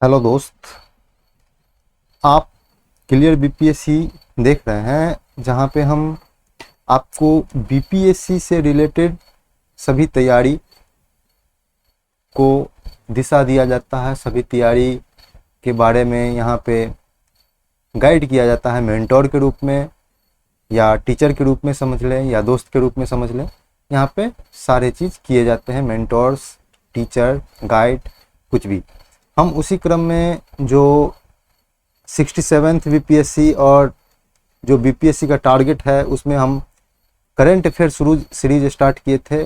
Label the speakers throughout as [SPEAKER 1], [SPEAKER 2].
[SPEAKER 1] Hello दोस्त, आप clear BPSC देख रहे हैं, जहां पे हम आपको बीपीएससी से रिलेटेड सभी तैयारी को दिशा दिया जाता है। सभी तैयारी के बारे में यहाँ पे गाइड किया जाता है, मेंटोर के रूप में या टीचर के रूप में समझ लें या दोस्त के रूप में समझ लें। यहाँ पे सारे चीज़ किए जाते हैं, मेंटोर्स, टीचर, गाइड, कुछ भी। हम उसी क्रम में जो 67th बीपीएससी और जो बीपीएससी का टारगेट है उसमें हम करेंट अफेयर सीरीज स्टार्ट किए थे।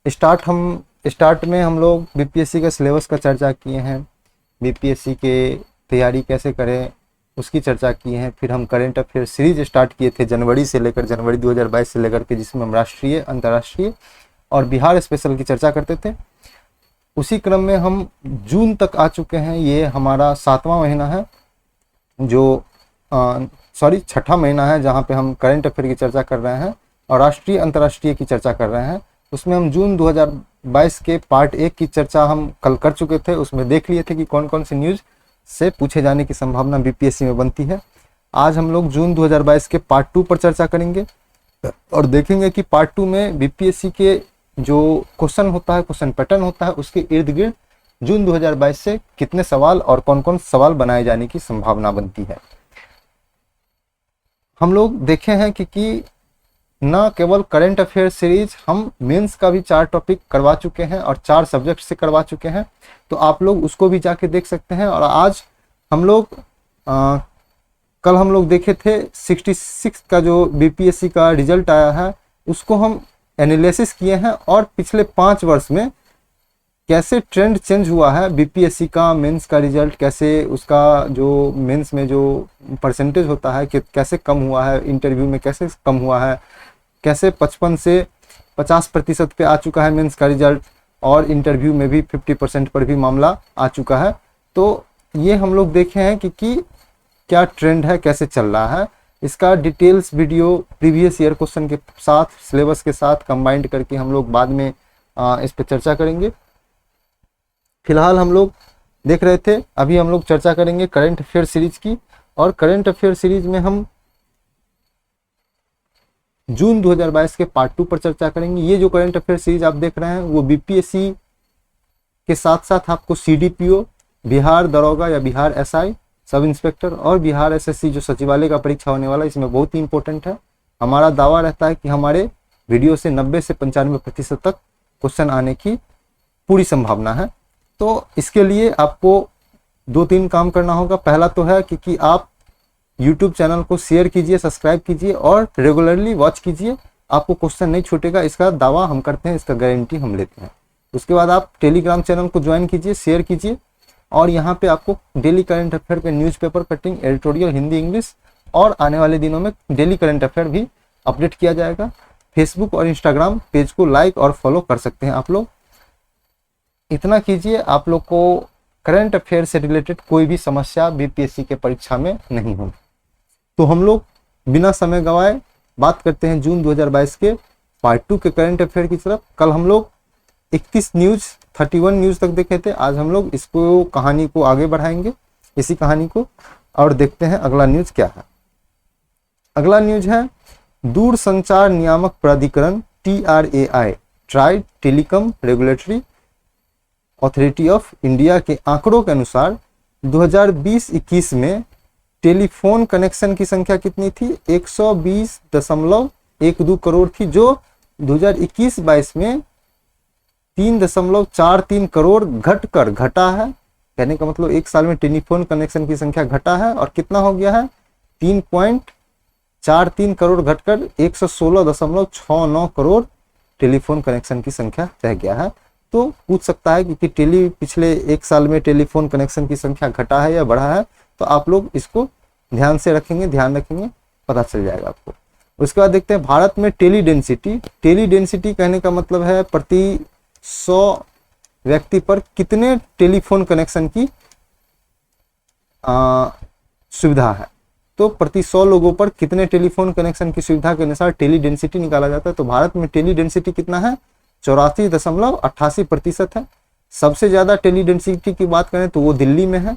[SPEAKER 1] स्टार्ट में हम लोग बीपीएससी का सिलेबस का चर्चा किए हैं, बीपीएससी के तैयारी कैसे करें उसकी चर्चा किए हैं। फिर हम करेंट अफेयर सीरीज स्टार्ट किए थे जनवरी 2022 से लेकर के, जिसमें हम राष्ट्रीय, अंतर्राष्ट्रीय और बिहार स्पेशल की चर्चा करते थे। उसी क्रम में हम जून तक आ चुके हैं। ये हमारा 7वां महीना है, जो छठा महीना है, जहाँ पे हम करेंट अफेयर की चर्चा कर रहे हैं और राष्ट्रीय अंतर्राष्ट्रीय की चर्चा कर रहे हैं। उसमें हम जून 2022 के पार्ट 1 की चर्चा हम कल कर चुके थे। उसमें देख लिए थे कि कौन कौन सी न्यूज़ से पूछे जाने की संभावना बीपीएससी में बनती है। आज हम लोग जून 2022 के पार्ट 2 पर चर्चा करेंगे और देखेंगे कि पार्ट 2 में बीपीएससी के जो क्वेश्चन होता है, क्वेश्चन पैटर्न होता है, उसके इर्द गिर्द जून 2022 से कितने सवाल और कौन कौन सवाल बनाए जाने की संभावना बनती है। हम लोग देखे हैं कि न केवल करेंट अफेयर सीरीज, हम मेंस का भी 4 टॉपिक करवा चुके हैं और 4 सब्जेक्ट से करवा चुके हैं, तो आप लोग उसको भी जाके देख सकते हैं। और आज हम लोग कल हम लोग देखे थे 66 का जो बीपीएससी का रिजल्ट आया है, उसको हम एनालिसिस किए हैं और पिछले 5 वर्ष में कैसे ट्रेंड चेंज हुआ है बीपीएससी का मेंस का रिजल्ट, कैसे उसका जो मेंस में जो परसेंटेज होता है कि कैसे कम हुआ है, इंटरव्यू में कैसे कम हुआ है, कैसे 55 से 50% पे आ चुका है मेंस का रिजल्ट और इंटरव्यू में भी 50% पर भी मामला आ चुका है। तो ये हम लोग देखे हैं कि क्या ट्रेंड है, कैसे चल रहा है। इसका details video previous year question के साथ, सिलेबस के साथ कंबाइंड करके हम लोग बाद में इस पर चर्चा करेंगे। फिलहाल हम लोग देख रहे थे, अभी हम लोग चर्चा करेंगे करंट अफेयर सीरीज की। और करंट अफेयर सीरीज में हम जून 2022 के पार्ट 2 पर चर्चा करेंगे। ये जो करंट अफेयर सीरीज आप देख रहे हैं वो बीपीएससी के साथ साथ आपको सीडीपीओ, बिहार दरोगा या बिहार एसआई सब इंस्पेक्टर और बिहार एसएससी जो सचिवालय का परीक्षा होने वाला है, इसमें बहुत ही इंपॉर्टेंट है। हमारा दावा रहता है कि हमारे वीडियो से 90 से 95% तक क्वेश्चन आने की पूरी संभावना है। तो इसके लिए आपको 2-3 काम करना होगा। पहला तो है कि आप YouTube चैनल को शेयर कीजिए, सब्सक्राइब कीजिए और रेगुलरली वॉच कीजिए। आपको क्वेश्चन नहीं छूटेगा, इसका दावा हम करते हैं, इसका गारंटी हम लेते हैं। उसके बाद आप टेलीग्राम चैनल को ज्वाइन कीजिए, शेयर कीजिए और यहाँ पे आपको डेली करंट अफेयर के newspaper cutting, editorial, Hindi, English और आने वाले दिनों में डेली करंट अफेयर भी अपडेट किया जाएगा। फेसबुक और इंस्टाग्राम पेज को लाइक और फॉलो कर सकते हैं आप लोग। इतना कीजिए, आप लोग को करंट अफेयर से रिलेटेड कोई भी समस्या बीपीएससी के परीक्षा में नहीं होगी। तो हम लोग बिना समय गंवाए बात करते हैं जून 2022 के पार्ट 2 के करंट अफेयर की तरफ। कल हम लोग 31 न्यूज़, 31 न्यूज़ तक देखे थे। आज हम लोग इसको, कहानी को आगे बढ़ाएंगे, इसी कहानी को, और देखते हैं अगला न्यूज़ क्या है। अगला न्यूज़ है दूरसंचार नियामक प्राधिकरण TRAI, try telecom regulatory authority of India के आंकड़ों के अनुसार 2020-21 में टेलीफोन कनेक्शन की संख्या कितनी थी? 120.12 करोड़ थी, जो 2021-22 में 3.43 करोड़ घटा है। कहने का मतलब एक साल में टेलीफोन कनेक्शन की संख्या घटा है और कितना हो गया है? 3.43 करोड़ घटकर 116.69 करोड़ टेलीफोन कनेक्शन की संख्या रह गया है। तो पूछ सकता है कि पिछले एक साल में टेलीफोन कनेक्शन की संख्या घटा है या बढ़ा है, तो आप लोग इसको ध्यान रखेंगे, पता चल जाएगा आपको। उसके बाद देखते हैं भारत में टेली डेंसिटी कहने का मतलब है प्रति 100 व्यक्ति पर कितने टेलीफोन कनेक्शन की सुविधा है। तो प्रति 100 लोगों पर कितने टेलीफोन कनेक्शन की सुविधा के अनुसार टेली डेंसिटी निकाला जाता है। तो भारत में टेली डेंसिटी कितना है? 84.88% है। सबसे ज़्यादा टेली डेंसिटी की बात करें तो वो दिल्ली में है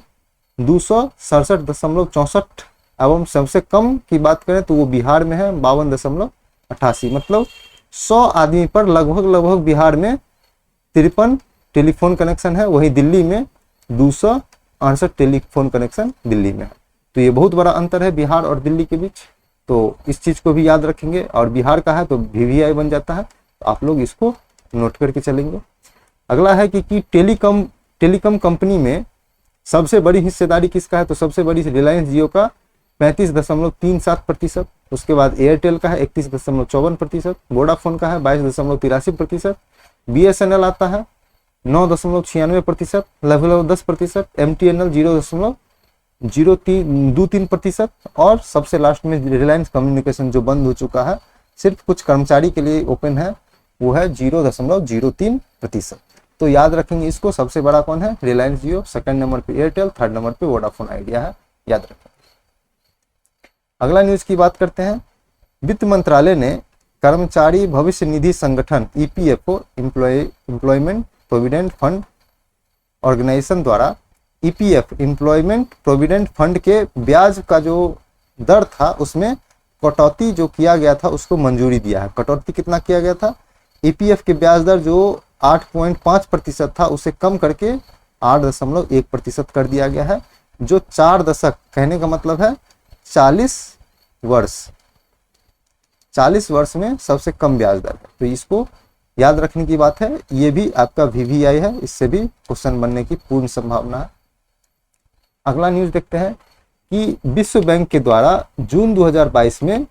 [SPEAKER 1] 267.64, एवं सबसे कम की बात करें तो वो बिहार में है 52.88। मतलब 100 आदमी पर लगभग बिहार में 53 टेलीफोन कनेक्शन है, वहीं दिल्ली में 268 टेलीफोन कनेक्शन दिल्ली में है। तो ये बहुत बड़ा अंतर है बिहार और दिल्ली के बीच, तो इस चीज़ को भी याद रखेंगे। और बिहार का है तो VVI बन जाता है, तो आप लोग इसको नोट करके चलेंगे। अगला है कि टेलीकॉम कंपनी में सबसे बड़ी हिस्सेदारी किसका है, तो सबसे बड़ी रिलायंस जियो का 35.37%, उसके बाद एयरटेल का है 31.54%, वोडाफोन का है 22.83%, BSNL आता है 9.96%, लगभग 10%, MTNL 0.023%, और सबसे लास्ट में रिलायंस कम्युनिकेशन जो बंद हो चुका है, सिर्फ कुछ कर्मचारी के लिए ओपन है, वो है 0.03%। तो याद रखेंगे इसको। सबसे बड़ा कौन है, रिलायंस जियो, सेकंड नंबर पे एयरटेल, थर्ड नंबर पे वोडाफोन आइडिया है, याद रखें। अगला न्यूज की बात करते हैं। वित्त मंत्रालय ने कर्मचारी भविष्य निधि संगठन EPFO employment provident fund organisation द्वारा EPF एम्प्लॉयमेंट प्रोविडेंट फंड के ब्याज का जो दर था उसमें कटौती जो किया गया था उसको मंजूरी दिया है। कटौती कितना किया गया था, EPF के ब्याज दर जो 8.5% था उसे कम करके 8.1% कर दिया गया है, जो 4 दशक कहने का मतलब है 40 वर्ष में सबसे कम ब्याज दर है। तो इसको याद रखने की बात है, ये भी आपका VVI है, इससे भी क्वेश्चन बनने की पूर्ण संभावना है। अगला न्यूज देखते हैं कि विश्व बैंक के द्वारा जून 2022 में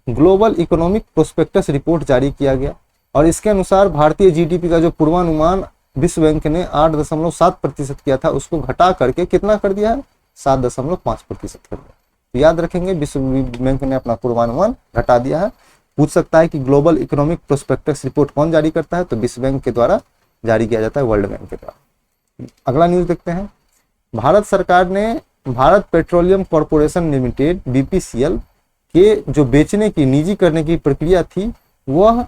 [SPEAKER 1] ग्लोबल इकोनॉमिक प्रोस्पेक्टस रिपोर्ट जारी किया गया, और इसके अनुसार भारतीय GDP का जो पूर्वानुमान विश्व बैंक ने 8.7% किया था उसको घटा करके कितना कर दिया है, 7.5% कर दिया। तो याद रखेंगे विश्व बैंक ने अपना पूर्वानुमान घटा दिया है। पूछ सकता है कि ग्लोबल इकोनॉमिक प्रोस्पेक्टस रिपोर्ट कौन जारी करता है, तो विश्व बैंक के द्वारा जारी किया जाता है, वर्ल्ड बैंक के द्वारा। अगला न्यूज देखते हैं। भारत सरकार ने Bharat petroleum corporation limited BPCL के जो बेचने की निजी करने की प्रक्रिया थी वह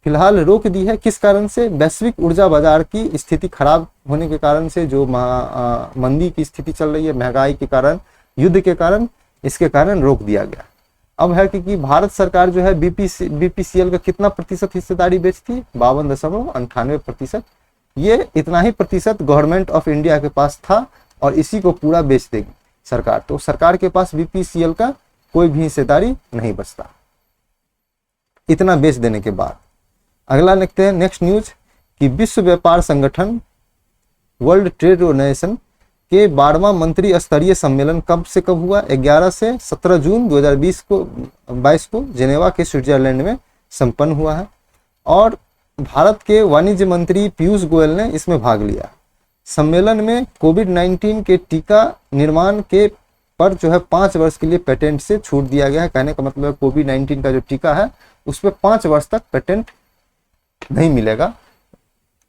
[SPEAKER 1] फिलहाल रोक दी है। किस कारण से, वैश्विक ऊर्जा बाजार की स्थिति खराब होने के कारण से, जो मंदी की स्थिति चल रही है, महंगाई के कारण, युद्ध के कारण, इसके कारण रोक दिया गया। अब है कि भारत सरकार जो है BPCL का कितना प्रतिशत हिस्सेदारी बेचती, 52.98%। ये इतना ही प्रतिशत गवर्नमेंट ऑफ इंडिया के पास था और इसी को पूरा बेच देगी सरकार। तो सरकार के पास BPCL का कोई भी हिस्सेदारी नहीं बचता इतना बेच देने के बाद। अगला देखते हैं नेक्स्ट न्यूज कि विश्व व्यापार संगठन वर्ल्ड ट्रेड ऑर्गेनाइजेशन के 12वां मंत्री स्तरीय सम्मेलन कब से कब हुआ, 11 से 17 जून 2022 को जेनेवा के स्विट्जरलैंड में संपन्न हुआ है, और भारत के वाणिज्य मंत्री पीयूष गोयल ने इसमें भाग लिया। सम्मेलन में कोविड-19 के टीका निर्माण के पर जो है 5 वर्ष के लिए पेटेंट से छूट दिया गया है। कहने का मतलब है कोविड-19 का जो टीका है उस पर 5 वर्ष तक पेटेंट नहीं मिलेगा।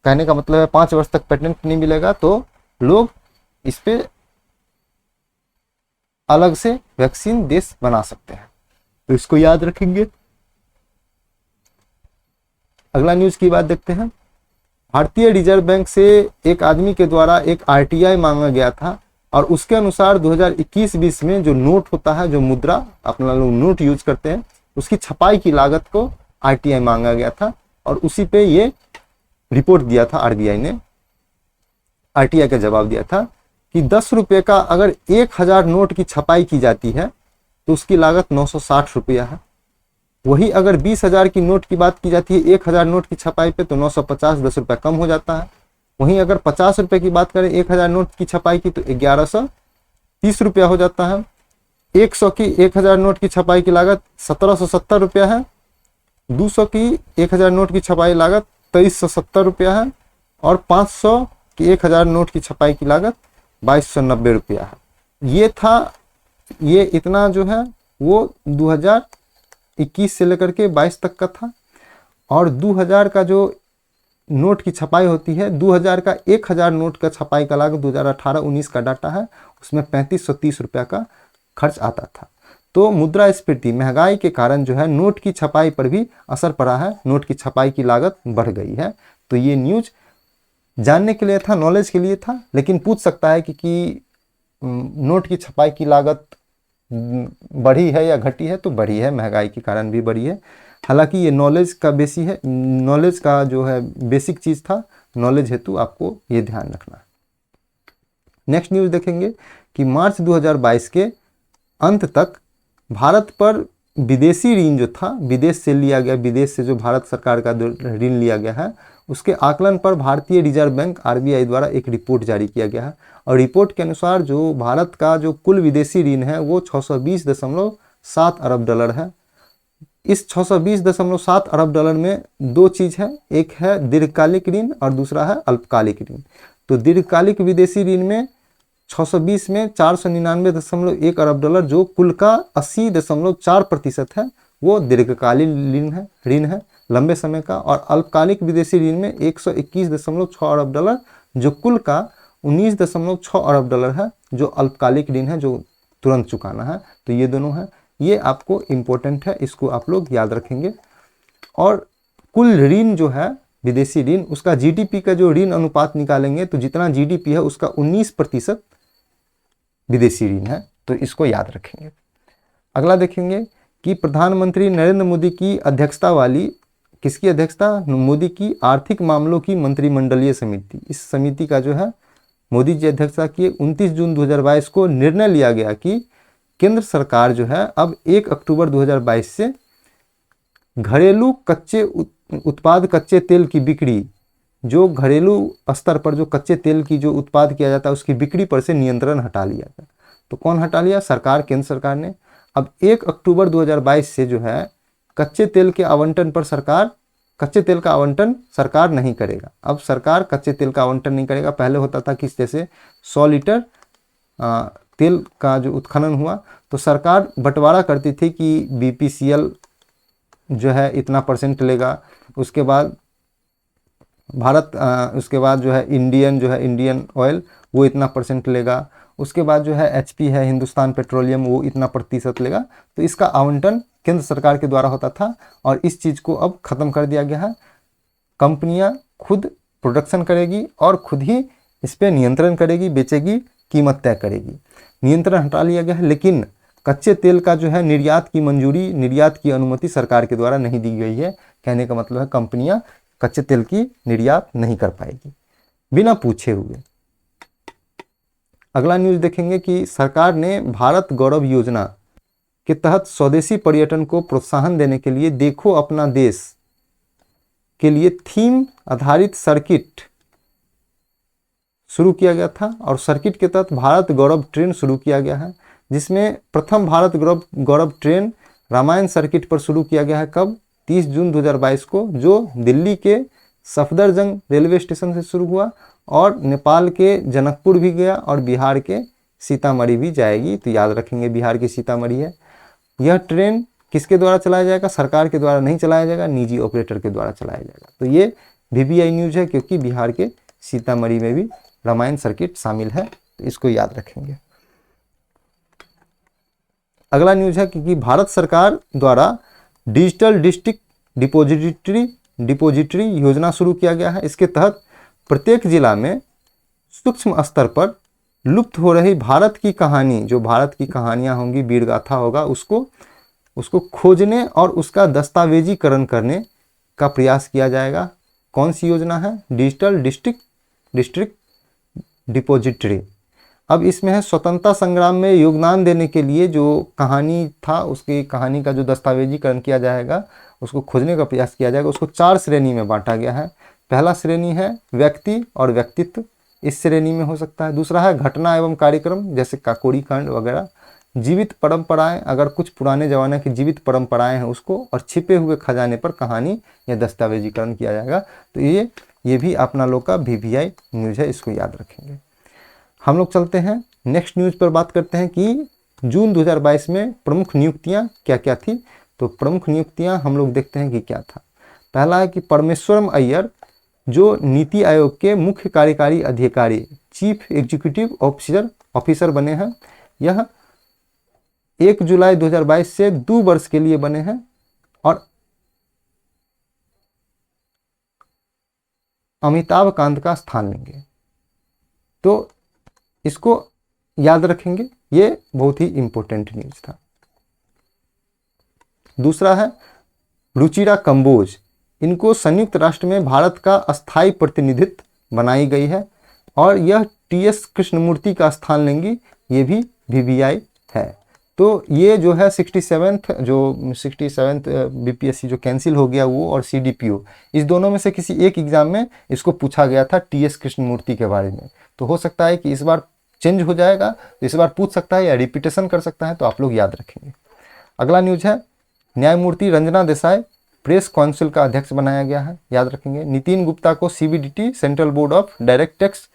[SPEAKER 1] कहने का मतलब है 5 वर्ष तक पेटेंट नहीं मिलेगा तो लोग इस पे अलग से वैक्सीन देश बना सकते हैं, तो इसको याद रखेंगे। अगला न्यूज की बात देखते हैं। भारतीय रिजर्व बैंक से एक आदमी के द्वारा एक RTI मांगा गया था, और उसके अनुसार 2021-20 में जो नोट होता है, जो मुद्रा अपना लोग नोट यूज करते हैं, उसकी छपाई की लागत को RTI मांगा गया था, और उसी पे ये रिपोर्ट दिया था RBI ने। RTI का जवाब दिया था कि 10 रुपये का अगर 1000 नोट की छपाई की जाती है तो उसकी लागत 960 रुपया है। वही अगर 20,000 की नोट की बात की जाती है 1000 नोट की छपाई पे तो 950, 10 रुपया कम हो जाता है। वहीं अगर 50 रुपये की बात करें 1000 नोट की छपाई की तो 1130 रुपया हो जाता है। 100 की 1000 नोट की छपाई की लागत 1770 रुपया है। 200 की 1000 नोट की छपाई लागत 2370 रुपया है, और 500 की 1000 नोट की छपाई की लागत 2290 रुपया है। ये था, ये इतना जो है वो 2021 से लेकर के 22 तक का था। और 2000 का जो नोट की छपाई होती है, 2000 का 1000 नोट का छपाई का लागत 2018-19 का डाटा है, उसमें 3530 रुपया का खर्च आता था। तो मुद्रास्फीति, महंगाई के कारण जो है नोट की छपाई पर भी असर पड़ा है, नोट की छपाई की लागत बढ़ गई है। तो ये न्यूज जानने के लिए था, नॉलेज के लिए था, लेकिन पूछ सकता है कि नोट की छपाई की लागत बढ़ी है या घटी है, तो बढ़ी है, महंगाई के कारण भी बढ़ी है। हालांकि ये नॉलेज का बेसी है, नॉलेज का जो है बेसिक चीज़ था, नॉलेज हेतु आपको ये ध्यान रखना है। नेक्स्ट न्यूज़ देखेंगे कि मार्च 2022 के अंत तक भारत पर विदेशी ऋण जो था, विदेश से लिया गया, विदेश से जो भारत सरकार का ऋण लिया गया है, उसके आकलन पर भारतीय रिजर्व बैंक आरबीआई द्वारा एक रिपोर्ट जारी किया गया है। और रिपोर्ट के अनुसार जो भारत का जो कुल विदेशी ऋण है वो 620.7 अरब डॉलर है। इस 620.7 अरब डॉलर में दो चीज़ है, एक है दीर्घकालिक ऋण और दूसरा है अल्पकालिक ऋण। तो दीर्घकालिक विदेशी ऋण में 620 में 499.1 अरब डॉलर, जो कुल का 80.4% है, वो दीर्घकालीन ऋण है लंबे समय का। और अल्पकालिक विदेशी ऋण में 121.6 अरब डॉलर, जो कुल का 19.6 अरब डॉलर है, जो अल्पकालिक ऋण है, जो तुरंत चुकाना है। तो ये दोनों है, ये आपको इम्पोर्टेंट है, इसको आप लोग याद रखेंगे। और कुल ऋण जो है विदेशी ऋण, उसका जीडीपी का जो ऋण अनुपात निकालेंगे तो जितना जीडीपी है उसका 19% विदेशी ऋण है, तो इसको याद रखेंगे। अगला देखेंगे कि प्रधानमंत्री नरेंद्र मोदी की अध्यक्षता वाली, किसकी अध्यक्षता, मोदी की आर्थिक मामलों की मंत्रिमंडलीय समिति, इस समिति का जो है मोदी जी अध्यक्षता की 29 जून 2022 को निर्णय लिया गया कि केंद्र सरकार जो है अब 1 अक्टूबर 2022 से घरेलू कच्चे उत्पाद, कच्चे तेल की बिक्री, जो घरेलू स्तर पर जो कच्चे तेल की जो उत्पाद किया जाता है उसकी बिक्री पर से नियंत्रण हटा लिया था। तो कौन हटा लिया, सरकार, केंद्र सरकार ने। अब 1 अक्टूबर 2022 से जो है कच्चे तेल के आवंटन पर सरकार, कच्चे तेल का आवंटन सरकार नहीं करेगा। अब सरकार कच्चे तेल का आवंटन नहीं करेगा। पहले होता था कि जैसे 100 लीटर तेल का जो उत्खनन हुआ तो सरकार बंटवारा करती थी कि बीपीसीएल जो है इतना % लेगा, उसके बाद भारत उसके बाद जो है इंडियन ऑयल वो इतना % लेगा, उसके बाद जो है एचपी है, हिंदुस्तान पेट्रोलियम, वो इतना % लेगा। तो इसका आवंटन केंद्र सरकार के द्वारा होता था और इस चीज़ को अब ख़त्म कर दिया गया है। कंपनियां खुद प्रोडक्शन करेगी और खुद ही इस पर नियंत्रण करेगी, बेचेगी, कीमत तय करेगी। नियंत्रण हटा लिया गया है, लेकिन कच्चे तेल का जो है निर्यात की मंजूरी, निर्यात की अनुमति सरकार के द्वारा नहीं दी गई है। कहने का मतलब है कंपनियां कच्चे तेल की निर्यात नहीं कर पाएगी बिना पूछे हुए। अगला न्यूज़ देखेंगे कि सरकार ने भारत गौरव योजना के तहत स्वदेशी पर्यटन को प्रोत्साहन देने के लिए देखो अपना देश के लिए थीम आधारित सर्किट शुरू किया गया था। और सर्किट के तहत भारत गौरव ट्रेन शुरू किया गया है, जिसमें प्रथम भारत गौरव ट्रेन रामायण सर्किट पर शुरू किया गया है। कब, 30 जून 2022 को, जो दिल्ली के सफदरजंग रेलवे स्टेशन से शुरू हुआ और नेपाल के जनकपुर भी गया और बिहार के सीतामढ़ी भी जाएगी। तो याद रखेंगे बिहार की सीतामढ़ी है। यह ट्रेन किसके द्वारा चलाया जाएगा, सरकार के द्वारा नहीं चलाया जाएगा, निजी ऑपरेटर के द्वारा चलाया जाएगा। तो ये VVI न्यूज़ है, क्योंकि बिहार के सीतामढ़ी में भी रामायण सर्किट शामिल है, तो इसको याद रखेंगे। अगला न्यूज़ है कि भारत सरकार द्वारा डिजिटल डिस्ट्रिक्ट डिपोजिटरी योजना शुरू किया गया है। इसके तहत प्रत्येक जिला में सूक्ष्म स्तर पर लुप्त हो रही भारत की कहानी, जो भारत की कहानियां होंगी, वीर गाथा होगा, उसको खोजने और उसका दस्तावेजीकरण करने का प्रयास किया जाएगा। कौन सी योजना है, डिजिटल डिस्ट्रिक्ट डिपोजिटरी। अब इसमें है स्वतंत्रता संग्राम में योगदान देने के लिए जो कहानी था, उसकी कहानी का जो दस्तावेजीकरण किया जाएगा, उसको खोजने का प्रयास किया जाएगा। उसको 4 श्रेणी में बांटा गया है। पहला श्रेणी है व्यक्ति और व्यक्तित्व, इस श्रेणी में हो सकता है। दूसरा है घटना एवं कार्यक्रम, जैसे काकोरी कांड वगैरह। जीवित परंपराएं, अगर कुछ पुराने ज़माने की जीवित परंपराएं हैं उसको, और छिपे हुए खजाने पर कहानी या दस्तावेजीकरण किया जाएगा। तो ये भी अपना लोग का VVI न्यूज़ है, इसको याद रखेंगे। हम लोग चलते हैं नेक्स्ट न्यूज़ पर, बात करते हैं कि जून 2022 में प्रमुख नियुक्तियां क्या क्या थी। तो प्रमुख नियुक्तियां हम लोग देखते हैं कि क्या था। पहला है कि परमेश्वरम अय्यर जो नीति आयोग के मुख्य कार्यकारी अधिकारी, चीफ एग्जीक्यूटिव ऑफिसर बने हैं। यह 1 जुलाई 2022 से 2 वर्ष के लिए बने हैं। और अमिताभ कांत का स्थान लेंगे। तो इसको याद रखेंगे, ये बहुत ही इंपॉर्टेंट न्यूज था। दूसरा है रुचिरा कंबोज, इनको संयुक्त राष्ट्र में भारत का अस्थायी प्रतिनिधित्व बनाई गई है और यह टीएस कृष्णमूर्ति का स्थान लेंगी, ये भी वीवीआई है। तो ये जो है 67th बीपीएससी जो कैंसिल हो गया वो और सीडीपीओ, इस दोनों में से किसी एक एग्जाम में इसको पूछा गया था टीएस कृष्णमूर्ति के बारे में। तो हो सकता है कि इस बार चेंज हो जाएगा, तो इस बार पूछ सकता है या रिपीटेशन कर सकता है, तो आप लोग याद रखेंगे। अगला न्यूज है न्यायमूर्ति रंजना देसाई प्रेस काउंसिल का अध्यक्ष बनाया गया है, याद रखेंगे। नितिन गुप्ता को CBDT central board of direct tax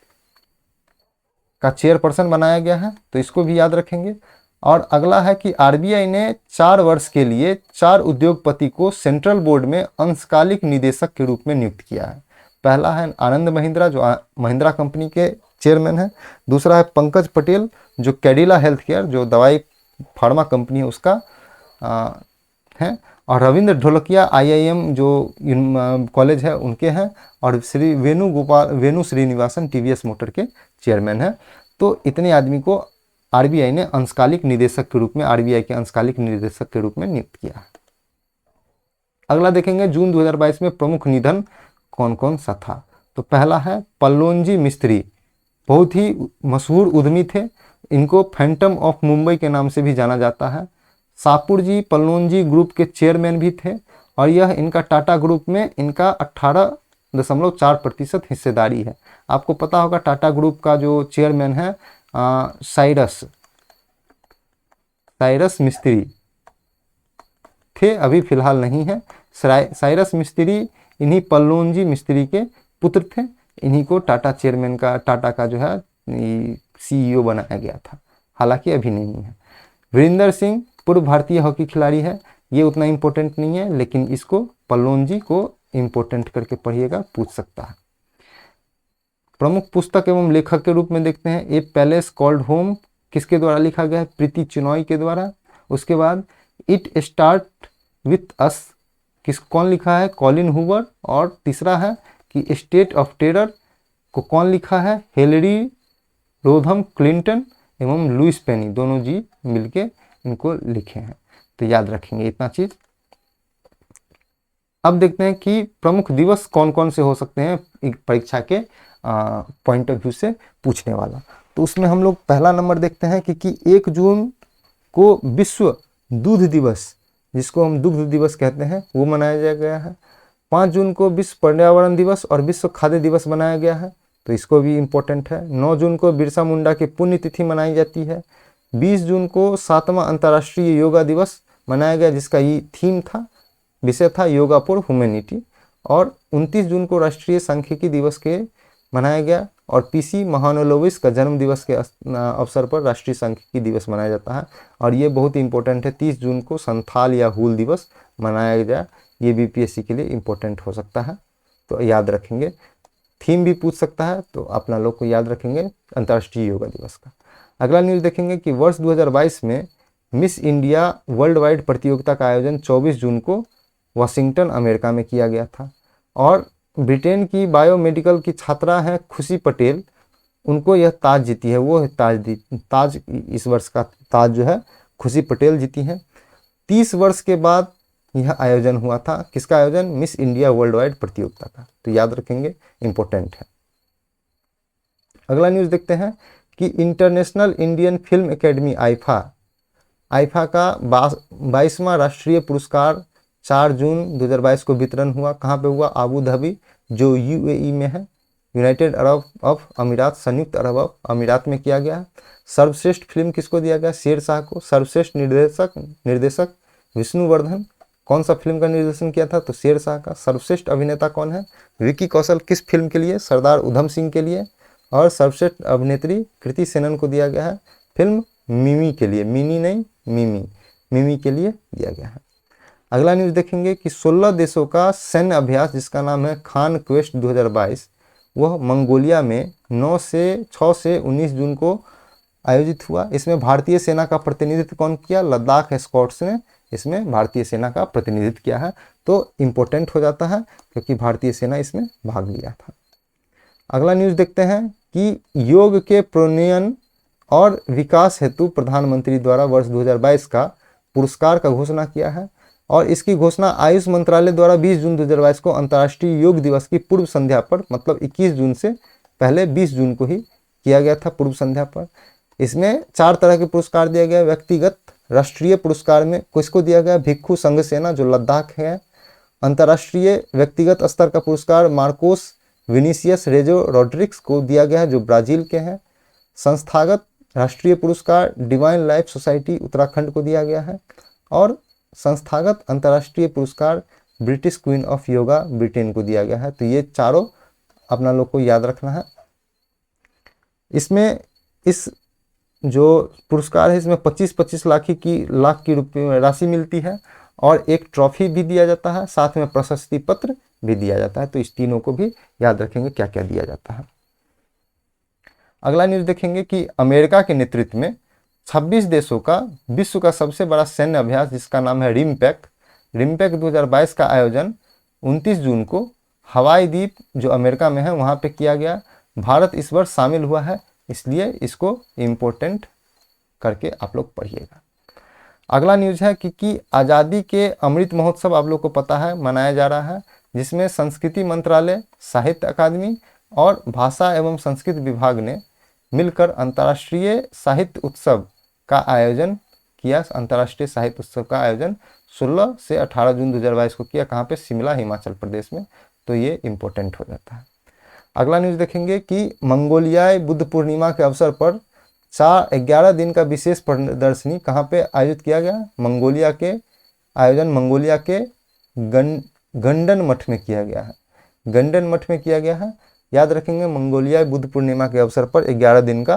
[SPEAKER 1] का चेयरपर्सन बनाया गया है, तो इसको भी याद रखेंगे। और अगला है कि आरबीआई ने 4 वर्ष के लिए 4 उद्योगपति को सेंट्रल बोर्ड में अंशकालिक निदेशक के रूप में नियुक्त किया है। पहला है आनंद महिंद्रा, जो महिंद्रा कंपनी के चेयरमैन है। दूसरा है पंकज पटेल, जो कैडिला हेल्थ केयर, जो दवाई फार्मा कंपनी है उसका है। और रविंद्र ढोलकिया आईआईएम जो कॉलेज है उनके हैं। और श्री वेणु श्रीनिवासन टीवीएस मोटर के चेयरमैन हैं। तो इतने आदमी को आरबीआई ने अंशकालिक निदेशक के रूप में, आरबीआई के अंशकालिक निदेशक के रूप में नियुक्त किया। अगला देखेंगे जून 2022 में प्रमुख निधन कौन कौन सा था। तो पहला है पल्लोंजी मिस्त्री, बहुत ही मशहूर उद्यमी थे, इनको फैंटम ऑफ मुंबई के नाम से भी जाना जाता है। सापुर जी पल्लोंजी ग्रुप के चेयरमैन भी थे और यह इनका टाटा ग्रुप में इनका 18.4% हिस्सेदारी है। आपको पता होगा टाटा ग्रुप का जो चेयरमैन है साइरस मिस्त्री थे, अभी फिलहाल नहीं है। साइरस मिस्त्री इन्हीं पल्लोंजी मिस्त्री के पुत्र थे, इन्हीं को टाटा चेयरमैन का, टाटा का जो है सीईओ बनाया गया था, हालांकि अभी नहीं है। वीरेंद्र सिंह पूर्व भारतीय हॉकी खिलाड़ी है, ये उतना इम्पोर्टेंट नहीं है, लेकिन इसको पल्लोंजी को इम्पोर्टेंट करके पढ़िएगा, पूछ सकता है। प्रमुख पुस्तक एवं लेखक के रूप में देखते हैं ए पैलेस कॉल्ड होम, किसके द्वारा लिखा गया है, प्रीति चिनॉय के द्वारा। उसके बाद इट स्टार्ट विथ अस, कौन लिखा है, कॉलिन हूवर। और तीसरा है कि स्टेट ऑफ टेरर को कौन लिखा है, हेलरी रोधम क्लिंटन एवं लुइस पेनी, दोनों जी मिलके इनको लिखे हैं। तो याद रखेंगे इतना चीज। अब देखते हैं कि प्रमुख दिवस कौन कौन से हो सकते हैं परीक्षा के पॉइंट ऑफ व्यू से पूछने वाला। तो उसमें हम लोग पहला नंबर देखते हैं कि 1 जून को विश्व दूध दिवस, जिसको हम दुग्ध दिवस कहते हैं, वो मनाया गया है। 5 जून को विश्व पर्यावरण दिवस और विश्व खाद्य दिवस मनाया गया है, तो इसको भी इम्पोर्टेंट है। 9 जून को बिरसा मुंडा की पुण्यतिथि मनाई जाती है। 20 जून को 7वां अंतर्राष्ट्रीय योगा दिवस मनाया गया, जिसका ये थीम था, विषय था योगा फॉर ह्यूमैनिटी। और 29 जून को राष्ट्रीय सांख्यिकी दिवस के मनाया गया। और पीसी महानोलोविस का जन्म दिवस के अवसर पर राष्ट्रीय सांख्यिकी दिवस मनाया जाता है। और ये बहुत इंपॉर्टेंट है, 30 जून को संथाल या हूल दिवस मनाया गया, ये बीपीएससी के लिए इंपॉर्टेंट हो सकता है, तो याद रखेंगे। थीम भी पूछ सकता है, तो अपना लोग को याद रखेंगे अंतर्राष्ट्रीय योगा दिवस का। अगला न्यूज़ देखेंगे कि वर्ष 2022 में मिस इंडिया वर्ल्ड वाइड प्रतियोगिता का आयोजन 24 जून को वाशिंगटन अमेरिका में किया गया था। और ब्रिटेन की बायोमेडिकल की छात्रा हैं खुशी पटेल, उनको यह ताज जीती है, वो ताज इस वर्ष का ताज जो है खुशी पटेल जीती हैं। 30 वर्ष के बाद यह आयोजन हुआ था, किसका आयोजन, मिस इंडिया वर्ल्ड वाइड प्रतियोगिता का, तो याद रखेंगे, इंपॉर्टेंट है। अगला न्यूज़ देखते हैं कि international Indian film academy IIFA का 22वां राष्ट्रीय पुरस्कार 4 जून 2022 को वितरण हुआ। कहाँ पे हुआ, आबू धाबी, जो यूएई में है, यूनाइटेड अरब अमीरात, संयुक्त अरब अमीरात में किया गया। सर्वश्रेष्ठ फिल्म किसको दिया गया, शेरशाह को। सर्वश्रेष्ठ निर्देशक विष्णुवर्धन, कौन सा फिल्म का निर्देशन किया था, तो शेरशाह का। सर्वश्रेष्ठ अभिनेता कौन है, विकी कौशल, किस फिल्म के लिए, सरदार उधम सिंह के लिए। और सर्वश्रेष्ठ अभिनेत्री कृति सेनन को दिया गया है फिल्म मिमी के लिए, मिनी नहीं मिमी के लिए दिया गया है। अगला न्यूज़ देखेंगे कि 16 देशों का सैन्य अभ्यास, जिसका नाम है खान क्वेस्ट 2022, वह मंगोलिया में 6 से 19 जून को आयोजित हुआ। इसमें भारतीय सेना का प्रतिनिधित्व कौन किया, लद्दाख एस्कॉर्ट्स ने इसमें भारतीय सेना का प्रतिनिधित्व किया है, तो इम्पोर्टेंट हो जाता है क्योंकि भारतीय सेना इसमें भाग लिया था। अगला न्यूज़ देखते हैं कि योग के प्रोन्नयन और विकास हेतु प्रधानमंत्री द्वारा वर्ष 2022 का पुरस्कार का घोषणा किया है और इसकी घोषणा आयुष मंत्रालय द्वारा 20 जून 2022 को अंतर्राष्ट्रीय योग दिवस की पूर्व संध्या पर, मतलब 21 जून से पहले 20 जून को ही किया गया था पूर्व संध्या पर। इसमें 4 तरह के पुरस्कार दिया गया। व्यक्तिगत राष्ट्रीय पुरस्कार में किसको दिया गया? भिक्षु संघ सेना जो लद्दाख है। अंतर्राष्ट्रीय व्यक्तिगत स्तर का पुरस्कार मार्कोस विनीसियस रेजो रॉड्रिक्स को दिया गया है जो ब्राजील के हैं। संस्थागत राष्ट्रीय पुरस्कार डिवाइन लाइफ सोसाइटी उत्तराखंड को दिया गया है और संस्थागत अंतर्राष्ट्रीय पुरस्कार British queen of yoga Britain को दिया गया है। तो ये चारों अपना लोग को याद रखना है। इसमें इस जो पुरस्कार है इसमें 25-25 लाख की रुपये राशि मिलती है और एक ट्रॉफी भी दिया जाता है, साथ में प्रशस्ति पत्र भी दिया जाता है। तो इस तीनों को भी याद रखेंगे क्या क्या दिया जाता है। अगला न्यूज़ देखेंगे कि अमेरिका के नेतृत्व में 26 देशों का विश्व का सबसे बड़ा सैन्य अभ्यास जिसका नाम है रिमपैक 2022 का आयोजन 29 जून को हवाई द्वीप जो अमेरिका में है वहाँ पे किया गया। भारत इस वर्ष शामिल हुआ है, इसलिए इसको इम्पोर्टेंट करके आप लोग पढ़िएगा। अगला न्यूज़ है कि आज़ादी के अमृत महोत्सव आप लोग को पता है मनाया जा रहा है, जिसमें संस्कृति मंत्रालय, साहित्य अकादमी और भाषा एवं संस्कृत विभाग ने मिलकर अंतर्राष्ट्रीय साहित्य उत्सव का आयोजन किया। अंतर्राष्ट्रीय साहित्य उत्सव का आयोजन 16 से 18 जून 2022 को किया। कहाँ पे? शिमला, हिमाचल प्रदेश में। तो ये इम्पोर्टेंट हो जाता है। अगला न्यूज़ देखेंगे कि मंगोलियाई बुद्ध पूर्णिमा के अवसर पर 11 दिन का विशेष प्रदर्शनी कहाँ पे आयोजित किया गया? मंगोलिया के गंडन मठ में किया गया है। गंडन मठ में किया गया है, याद रखेंगे। मंगोलिया बुद्ध पूर्णिमा के अवसर पर 11 दिन का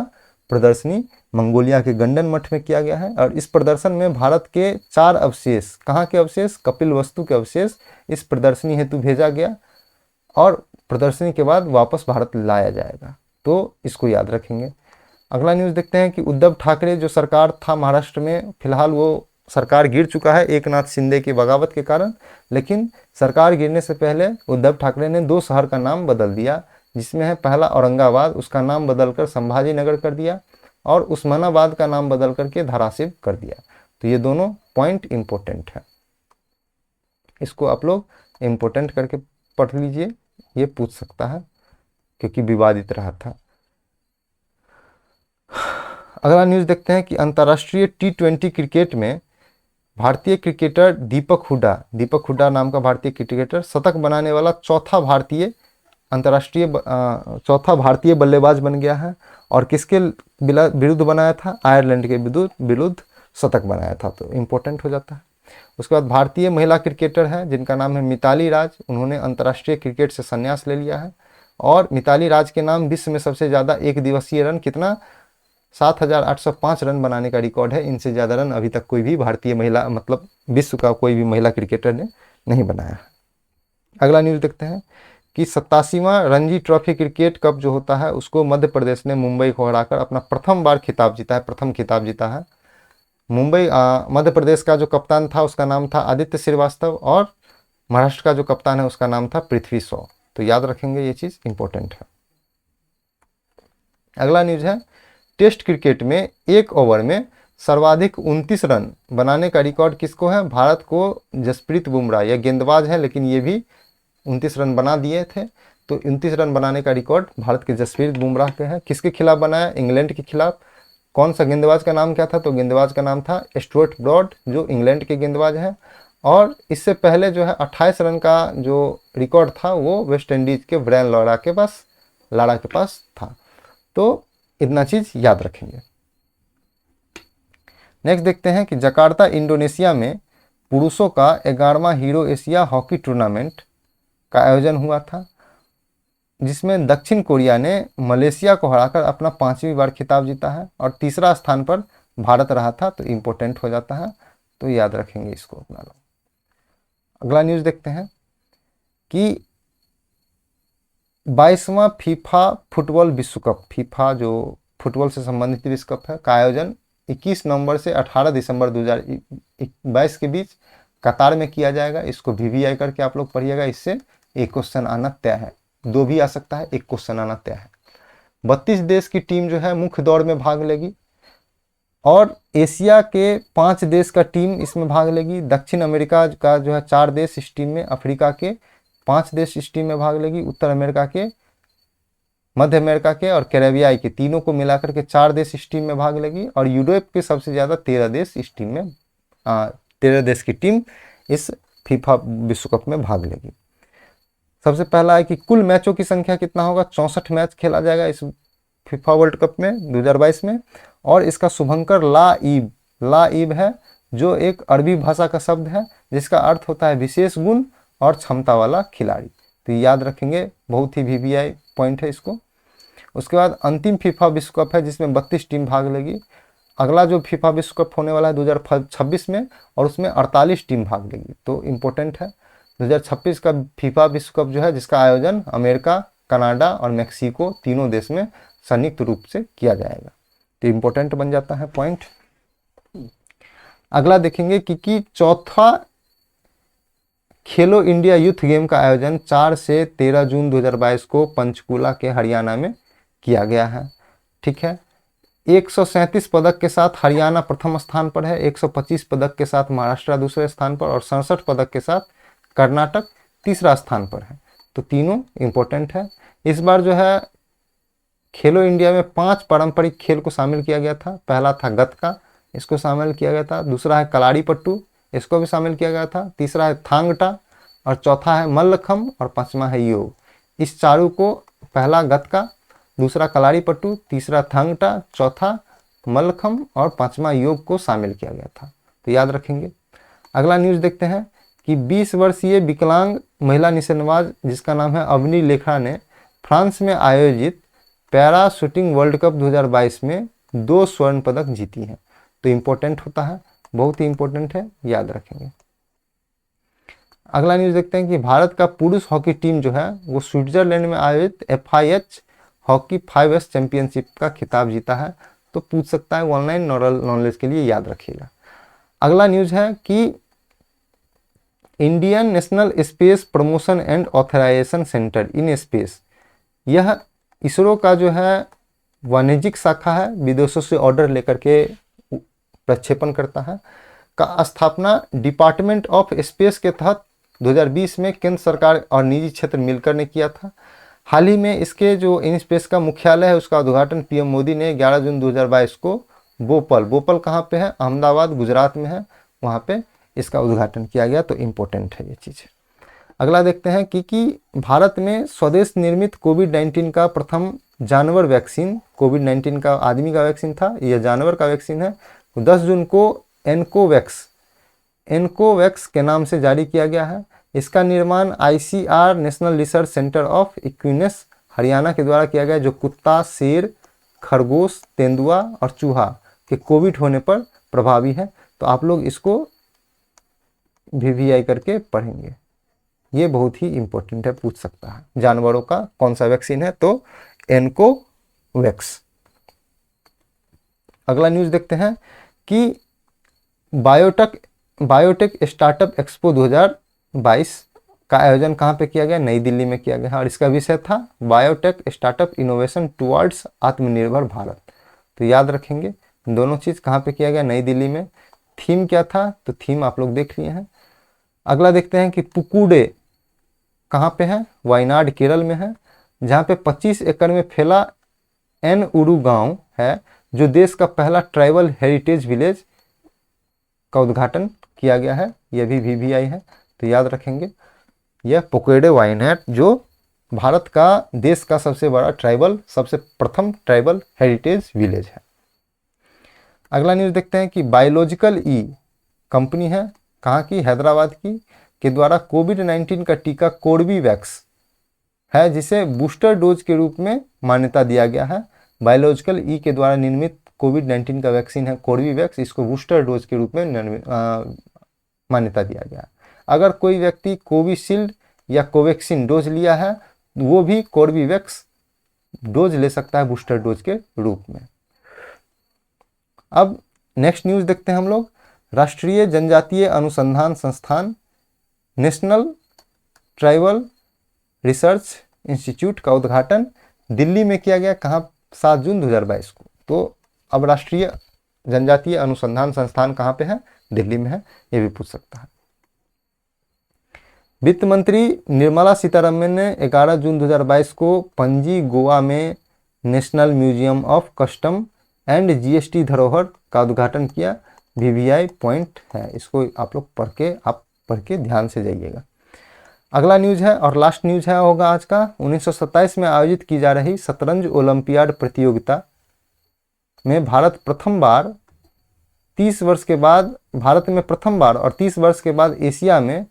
[SPEAKER 1] प्रदर्शनी मंगोलिया के गंडन मठ में किया गया है और इस प्रदर्शन में भारत के 4 अवशेष, कहाँ के अवशेष? कपिल वस्तु के अवशेष इस प्रदर्शनी हेतु भेजा गया और प्रदर्शनी के बाद वापस भारत लाया जाएगा। तो इसको याद रखेंगे। अगला न्यूज़ देखते हैं कि उद्धव ठाकरे जो सरकार था महाराष्ट्र में, फिलहाल वो सरकार गिर चुका है एकनाथ शिंदे की बगावत के कारण, लेकिन सरकार गिरने से पहले उद्धव ठाकरे ने 2 शहर का नाम बदल दिया, जिसमें है पहला औरंगाबाद, उसका नाम बदलकर संभाजी नगर कर दिया और उस्मानाबाद का नाम बदल करके धाराशिव कर दिया। तो ये दोनों पॉइंट इंपॉर्टेंट है, इसको आप लोग इम्पोर्टेंट करके पढ़ लीजिए, ये पूछ सकता है क्योंकि विवादित रहा था। अगला न्यूज़ देखते हैं कि अंतर्राष्ट्रीय T20 क्रिकेट में भारतीय क्रिकेटर दीपक हुड्डा नाम का भारतीय क्रिकेटर शतक बनाने वाला चौथा भारतीय बल्लेबाज बन गया है और किसके विरुद्ध बनाया था? आयरलैंड के विरुद्ध शतक बनाया था। तो इम्पोर्टेंट हो जाता है। उसके बाद भारतीय महिला क्रिकेटर है जिनका नाम है मिताली राज, उन्होंने अंतर्राष्ट्रीय क्रिकेट से संन्यास ले लिया है और मिताली राज के नाम विश्व में सबसे ज़्यादा एक दिवसीय रन कितना 7,805 रन बनाने का रिकॉर्ड है। इनसे ज़्यादा रन अभी तक कोई भी भारतीय महिला, मतलब विश्व का कोई भी महिला क्रिकेटर ने नहीं बनाया है। अगला न्यूज़ देखते हैं कि 87वां रणजी ट्रॉफी क्रिकेट कप जो होता है उसको मध्य प्रदेश ने मुंबई को हराकर अपना प्रथम खिताब जीता है। मध्य प्रदेश का जो कप्तान था उसका नाम था आदित्य श्रीवास्तव और महाराष्ट्र का जो कप्तान है उसका नाम था पृथ्वी शॉ। तो याद रखेंगे, ये चीज़ इंपॉर्टेंट है। अगला न्यूज़ है टेस्ट क्रिकेट में 1 ओवर में सर्वाधिक 29 रन बनाने का रिकॉर्ड किसको है? भारत को जसप्रीत बुमराह, यह गेंदबाज है लेकिन ये भी 29 रन बना दिए थे। तो 29 रन बनाने का रिकॉर्ड भारत के जसप्रीत बुमराह के हैं। किसके खिलाफ बनाया? इंग्लैंड के खिलाफ। कौन सा गेंदबाज का नाम क्या था? तो गेंदबाज का नाम था स्टुअर्ट ब्रॉड जो इंग्लैंड के गेंदबाज हैं। और इससे पहले जो है 28 रन का जो रिकॉर्ड था वो वेस्ट इंडीज के ब्रायन लारा के पास था। तो इतना चीज़ याद रखेंगे। नेक्स्ट देखते हैं कि जकार्ता इंडोनेशिया में पुरुषों का 11वां हीरो एशिया हॉकी टूर्नामेंट का आयोजन हुआ था, जिसमें दक्षिण कोरिया ने मलेशिया को हराकर अपना 5वीं बार खिताब जीता है और तीसरा स्थान पर भारत रहा था। तो इम्पोर्टेंट हो जाता है, तो याद रखेंगे इसको अपना लोग। अगला न्यूज़ देखते हैं कि 22वां फीफा फुटबॉल विश्व कप, फीफा जो फुटबॉल से संबंधित विश्व कप है का आयोजन 21 नवंबर से 18 दिसंबर 2022 के बीच कतार में किया जाएगा। इसको VVI करके आप लोग पढ़िएगा, इससे एक क्वेश्चन आना तय है। 2 भी आ सकता है, 1 क्वेश्चन आना तय है। 32 देश की टीम जो है मुख्य दौड़ में भाग लेगी और एशिया के 5 देश का टीम इसमें भाग लेगी। दक्षिण अमेरिका का जो है 4 देश इस टीम में, अफ्रीका के 5 देश इस टीम में भाग लेगी, उत्तर अमेरिका के, मध्य अमेरिका के और कैरेबियाई के तीनों को मिलाकर के 4 देश इस टीम में भाग लेगी और यूरोप के सबसे ज़्यादा 13 देश इस टीम में 13 देश की टीम इस फीफा विश्व कप में भाग लेगी। सबसे पहला है कि कुल मैचों की संख्या कितना होगा, 64 मैच खेला जाएगा इस फीफा वर्ल्ड कप में 2022 में। और इसका शुभंकर लाइब है, जो एक अरबी भाषा का शब्द है जिसका अर्थ होता है विशेष गुण और क्षमता वाला खिलाड़ी। तो याद रखेंगे, बहुत ही VVI पॉइंट है इसको। उसके बाद अंतिम फीफा विश्व कप है जिसमें 32 टीम भाग लेगी। अगला जो फीफा विश्व कप होने वाला है 2026 में, और उसमें 48 टीम भाग लेगी। तो इम्पोर्टेंट है 2026 का फीफा विश्व कप जो है, जिसका आयोजन अमेरिका, कनाडा और मेक्सिको तीनों देश में संयुक्त रूप से किया जाएगा। तो इम्पोर्टेंट बन जाता है पॉइंट। अगला देखेंगे कि चौथा खेलो इंडिया यूथ गेम का आयोजन 4 से 13 जून 2022 को पंचकुला के हरियाणा में किया गया है। ठीक है, 137 पदक के साथ हरियाणा प्रथम स्थान पर है, 125 पदक के साथ महाराष्ट्र दूसरे स्थान पर और 67 पदक के साथ कर्नाटक तीसरा स्थान पर है। तो तीनों इम्पोर्टेंट है। इस बार जो है खेलो इंडिया में 5 पारंपरिक खेल को शामिल किया गया था। पहला था गतका, इसको शामिल किया गया था। दूसरा है कलाड़ी पट्टू, इसको भी शामिल किया गया था। तीसरा है थांगटा और चौथा है मल्लखम और 5वां है योग। इस चारों को, पहला गतका, दूसरा कलाड़ी पट्टू, तीसरा थांगटा, चौथा मल्लखम और 5वां योग को शामिल किया गया था। तो याद रखेंगे। अगला न्यूज़ देखते हैं कि 20 वर्षीय विकलांग महिला निशानेबाज जिसका नाम है अवनी लेखा ने फ्रांस में आयोजित पैरा शूटिंग वर्ल्ड कप 2022 में 2 स्वर्ण पदक जीती हैं। तो इम्पोर्टेंट होता है, बहुत ही इम्पोर्टेंट है, याद रखेंगे। अगला न्यूज़ देखते हैं कि भारत का पुरुष हॉकी टीम जो है वो स्विट्जरलैंड में आयोजित FIH हॉकी 5S चैंपियनशिप का खिताब जीता है। तो पूछ सकता है, ऑनलाइन नॉलेज के लिए याद रखिएगा। अगला न्यूज़ है कि Indian national space promotion and authorisation centre in space, यह इसरो का जो है वाणिज्यिक शाखा है, विदेशों से ऑर्डर लेकर के प्रक्षेपण करता है, का स्थापना डिपार्टमेंट ऑफ स्पेस के तहत 2020 में केंद्र सरकार और निजी क्षेत्र मिलकर ने किया था। हाल ही में इसके जो इन स्पेस का मुख्यालय है उसका उद्घाटन PM मोदी ने 11 जून 2022 को बोपल कहाँ पे है, अहमदाबाद गुजरात में है, वहाँ पे इसका उद्घाटन किया गया। तो इम्पोर्टेंट है ये चीज़। अगला देखते हैं कि भारत में स्वदेश निर्मित कोविड-19 का प्रथम जानवर वैक्सीन, कोविड-19 का आदमी का वैक्सीन था, यह जानवर का वैक्सीन है, 10 जून को एनकोवैक्स के नाम से जारी किया गया है। इसका निर्माण ICR National Research Centre of Equines Haryana के द्वारा किया गया, जो कुत्ता, शेर, खरगोश, तेंदुआ और चूहा के कोविड होने पर प्रभावी है। तो आप लोग इसको VVI करके पढ़ेंगे, ये बहुत ही इंपॉर्टेंट है, पूछ सकता है। जानवरों का कौन सा वैक्सीन है, तो एनकोवैक्स। अगला न्यूज़ देखते हैं कि बायोटेक स्टार्टअप एक्सपो 2022 का आयोजन कहाँ पे किया गया, नई दिल्ली में किया गया और इसका विषय था बायोटेक स्टार्टअप इनोवेशन टुवर्ड्स आत्मनिर्भर भारत। तो याद रखेंगे दोनों चीज़, कहाँ पे किया गया, नई दिल्ली में। थीम क्या था, तो थीम आप लोग देख लिए हैं। अगला देखते हैं कि पुकुडे कहाँ पे है, वायनाड केरल में है, जहाँ पे 25 एकड़ में फैला एनउरू गांव है, जो देश का पहला ट्राइबल हेरिटेज विलेज का उद्घाटन किया गया है। यह भी VVI है, तो याद रखेंगे। यह पुकुडे वायनाड जो भारत का, देश का सबसे बड़ा सबसे प्रथम ट्राइबल हेरिटेज विलेज है। अगला न्यूज़ देखते हैं कि बायोलॉजिकल ई कंपनी है, कहाँ की, हैदराबाद की, के द्वारा कोविड-19 का टीका कोर्बीवैक्स है, जिसे बूस्टर डोज के रूप में मान्यता दिया गया है। बायोलॉजिकल ई के द्वारा निर्मित कोविड-19 का वैक्सीन है कोर्बीवैक्स, इसको बूस्टर डोज के रूप में मान्यता दिया गया है। अगर कोई व्यक्ति कोविशील्ड या कोवैक्सीन डोज लिया है, वो भी कोर्बीवैक्स डोज ले सकता है बूस्टर डोज के रूप में। अब नेक्स्ट न्यूज़ देखते हैं हम लोग। राष्ट्रीय जनजातीय अनुसंधान संस्थान नेशनल ट्राइबल रिसर्च इंस्टीट्यूट का उद्घाटन दिल्ली में किया गया, कहाँ, 7 जून 2022 को। तो अब राष्ट्रीय जनजातीय अनुसंधान संस्थान कहाँ पे है, दिल्ली में है, ये भी पूछ सकता है। वित्त मंत्री निर्मला सीतारमण ने 11 जून 2022 को पणजी गोवा में national museum of custom and GST धरोहर का उद्घाटन किया। वीवीआई पॉइंट है, इसको आप लोग पढ़ के ध्यान से जाइएगा। अगला न्यूज है और लास्ट न्यूज है होगा आज का। 1927 में आयोजित की जा रही शतरंज ओलंपियाड प्रतियोगिता में भारत प्रथम बार 30 वर्ष के बाद, भारत में प्रथम बार और 30 वर्ष के बाद एशिया में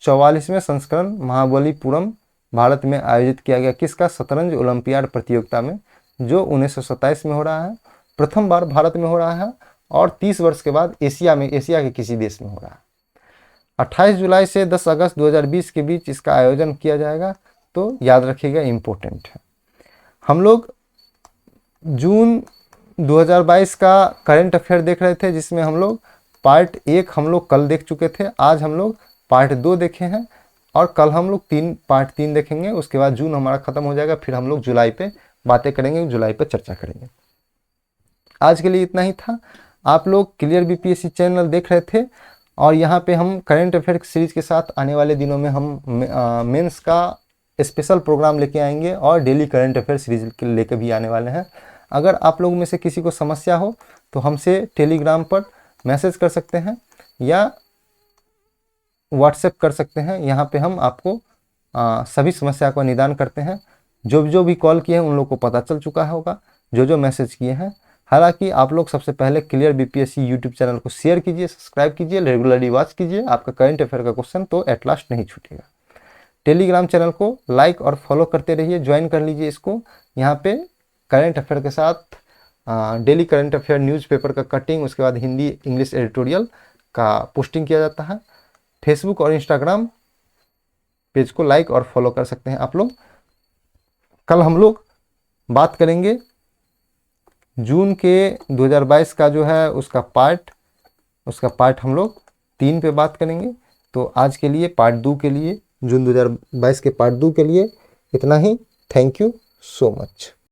[SPEAKER 1] 44वें संस्करण महाबलीपुरम भारत में आयोजित किया गया। किसका, शतरंज ओलंपियाड प्रतियोगिता में, जो 1927 में हो रहा है, प्रथम बार भारत में हो रहा है और 30 वर्ष के बाद एशिया में, एशिया के किसी देश में हो रहा है। 28 जुलाई से 10 अगस्त 2020 के बीच इसका आयोजन किया जाएगा, तो याद रखिएगा, इम्पोर्टेंट है। हम लोग जून 2022 का करंट अफेयर देख रहे थे, जिसमें हम लोग पार्ट 1 हम लोग कल देख चुके थे। आज हम लोग पार्ट 2 देखे हैं और कल हम लोग पार्ट 3 देखेंगे। उसके बाद जून हमारा खत्म हो जाएगा, फिर हम लोग जुलाई पे बातें करेंगे, जुलाई पे चर्चा करेंगे। आज के लिए इतना ही था। आप लोग क्लियर बीपीएससी चैनल देख रहे थे और यहाँ पे हम करंट अफेयर सीरीज के साथ आने वाले दिनों में हम मेंस का स्पेशल प्रोग्राम लेके आएंगे और डेली करंट अफेयर सीरीज लेके भी आने वाले हैं। अगर आप लोगों में से किसी को समस्या हो तो हमसे टेलीग्राम पर मैसेज कर सकते हैं या व्हाट्सएप कर सकते हैं। यहाँ पे हम आपको सभी समस्या का निदान करते हैं। जो भी कॉल किए हैं उन लोगों को पता चल चुका होगा, जो मैसेज किए हैं। हालांकि आप लोग सबसे पहले क्लियर बीपीएससी यूट्यूब चैनल को शेयर कीजिए, सब्सक्राइब कीजिए, रेगुलरली वॉच कीजिए, आपका करंट अफेयर का क्वेश्चन तो एट लास्ट नहीं छूटेगा। टेलीग्राम चैनल को लाइक और फॉलो करते रहिए, ज्वाइन कर लीजिए इसको। यहाँ पे करंट अफेयर के साथ डेली करंट अफेयर न्यूज़पेपर का कटिंग, उसके बाद हिंदी इंग्लिश एडिटोरियल का पोस्टिंग किया जाता है। फेसबुक और इंस्टाग्राम पेज को लाइक और फॉलो कर सकते हैं आप लोग। कल हम लोग बात करेंगे जून के 2022 का जो है उसका पार्ट हम लोग 3 पे बात करेंगे। तो आज के लिए पार्ट 2 के लिए, जून 2022 के पार्ट 2 के लिए इतना ही। Thank you so much.